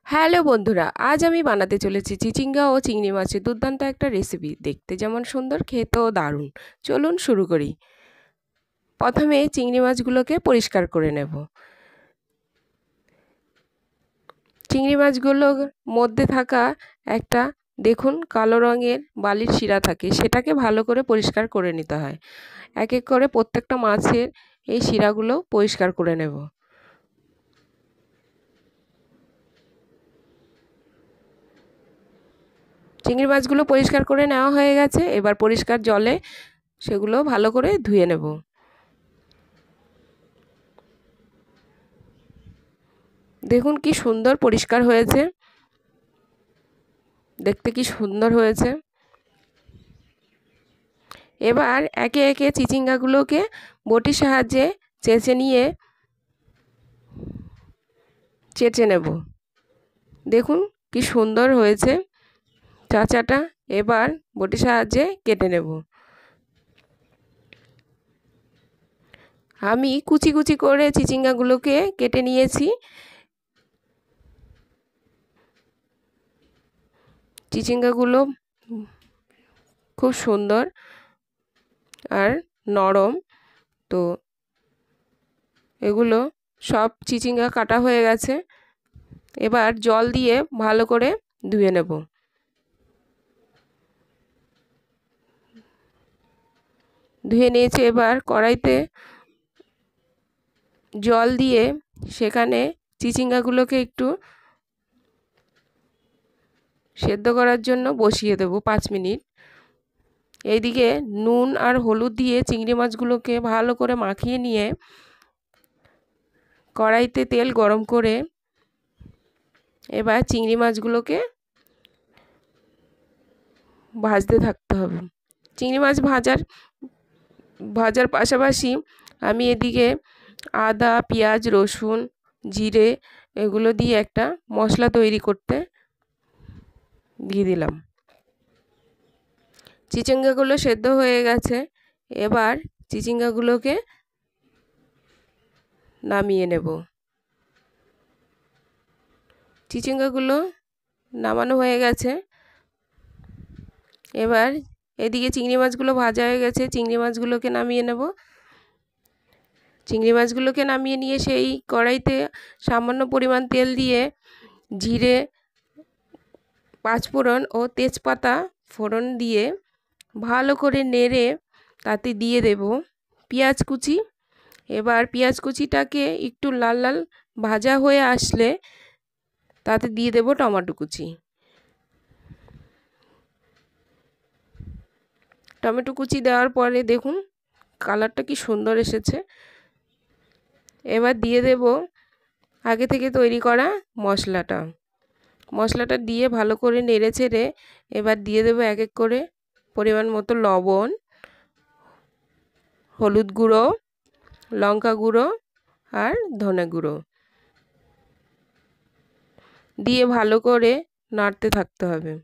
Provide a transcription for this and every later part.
Hello বন্ধুরা, আজ আমি বানাতে চলেছি চিচিঙ্গা ও চিংড়ি মাছের দুর্দান্ত একটা রেসিপি। দেখতে যেমন সুন্দর, খেতেও দারুণ। চলুন শুরু করি। প্রথমে চিংড়ি মাছগুলোকে পরিষ্কার করে নেব। চিংড়ি মাছগুলোর মধ্যে থাকা একটা দেখুন কালো রঙের বালির শিরা থাকে, সেটাকে ভালো করে পরিষ্কার করে নিতে হয়। এক এক করে প্রত্যেকটা মাছের এই শিরাগুলো পরিষ্কার করে নেব। চিংড়ি মাছগুলো পরিষ্কার করে নেওয়া হয়ে গেছে। এবার পরিষ্কার জলে সেগুলো ভালো করে ধুয়ে নেব। দেখুন কি সুন্দর পরিষ্কার হয়েছে, দেখতে কি সুন্দর হয়েছে। এবার একে একে চিচিঙ্গাগুলোকে বটির সাহায্যে চেঁচে নেব। দেখুন কি সুন্দর হয়েছে চাচাটা। এবার বটির সাহায্যে কেটে নেব। আমি কুচি কুচি করে চিচিঙ্গাগুলোকে কেটে নিয়েছি। চিচিঙ্গাগুলো খুব সুন্দর আর নরম। তো এগুলো সব চিচিঙ্গা কাটা হয়ে গেছে। এবার জল দিয়ে ভালো করে ধুয়ে নেব। ধুয়ে নিয়েছি। এবার কড়াইতে জল দিয়ে সেখানে চিচিঙ্গাগুলোকে একটু সেদ্ধ করার জন্য বসিয়ে দেব 5 মিনিট। এইদিকে নুন আর হলুদ দিয়ে চিংড়ি মাছগুলোকে ভালো করে মাখিয়ে নিয়ে কড়াইতে তেল গরম করে এবার চিংড়ি মাছগুলোকে ভাজতে থাকতে হবে। চিংড়ি মাছ ভাজার পাশাপাশি আমি এদিকে আদা, পেঁয়াজ, রসুন, জিরে এগুলো দিয়ে একটা মশলা তৈরি করতে দিয়ে দিলাম। চিচিঙ্গাগুলো সেদ্ধ হয়ে গেছে। এবার চিচিঙ্গাগুলোকে নামিয়ে নেব। চিচিঙ্গাগুলো নামানো হয়ে গেছে। এবার এদিকে চিংড়ি মাছগুলো ভাজা হয়ে গেছে। চিংড়ি মাছগুলোকে নামিয়ে নেব। চিংড়ি মাছগুলোকে নামিয়ে নিয়ে সেই কড়াইতে সামান্য পরিমাণ তেল দিয়ে জিরে, পাঁচফোড়ন ও তেজপাতা ফোড়ন দিয়ে ভালো করে নেড়ে তাতে দিয়ে দেব পেঁয়াজ কুচি। এবার পেঁয়াজ কুচিটাকে একটু লাল লাল ভাজা হয়ে আসলে তাতে দিয়ে দেব টমেটো কুচি। টমেটো কুচি দেওয়ার পরে দেখুন কালারটা কি সুন্দর এসেছে। এবার দিয়ে দেব আগে থেকে তৈরি করা মশলাটা দিয়ে ভালো করে নেড়ে চেড়ে এবার দিয়ে দেব এক এক করে পরিমাণ মতো লবণ, হলুদ গুঁড়ো, লঙ্কা গুঁড়ো আর ধনে গুঁড়ো দিয়ে ভালো করে নাড়তে থাকতে হবে।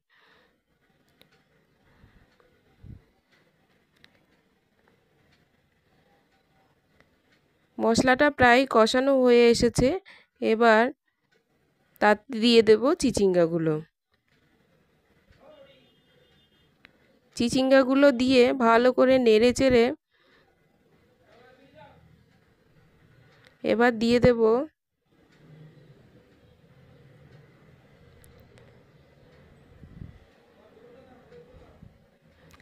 মশলাটা প্রায় কষানো হয়ে এসেছে। এবার তাতে দিয়ে দেব চিচিঙ্গাগুলো দিয়ে ভালো করে নেড়ে চেড়ে এবার দিয়ে দেব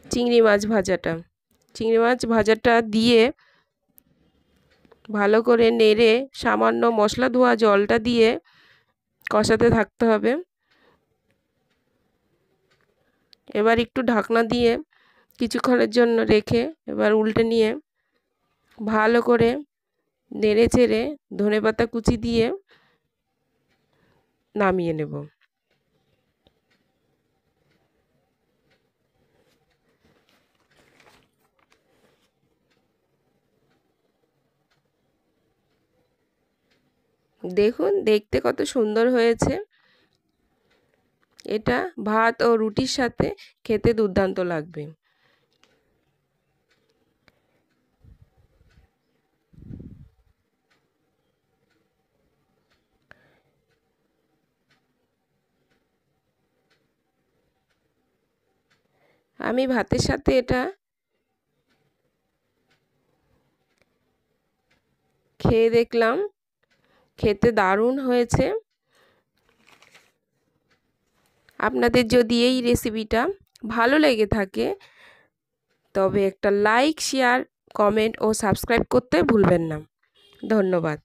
চিংড়ি মাছ ভাজাটা দিয়ে ভালো করে নেড়ে সামান্য মশলা ধোয়া জলটা দিয়ে কষাতে থাকতে হবে। এবার একটু ঢাকনা দিয়ে কিছুক্ষণের জন্য রেখে এবার উল্টে নিয়ে ভালো করে নেড়ে চেড়ে ধনেপাতা কুচি দিয়ে নামিয়ে নেব। দেখুন দেখতে কত সুন্দর হয়েছে। এটা ভাত ও রুটির সাথে খেতে দুর্দান্ত লাগবে। আমি ভাতের সাথে এটা খেয়ে দেখলাম, খেতে দারুণ হয়েছে। আপনাদের যদি এই রেসিপিটা ভালো লেগে থাকে তবে একটা লাইক, শেয়ার, কমেন্ট ও সাবস্ক্রাইব করতে ভুলবেন না। ধন্যবাদ।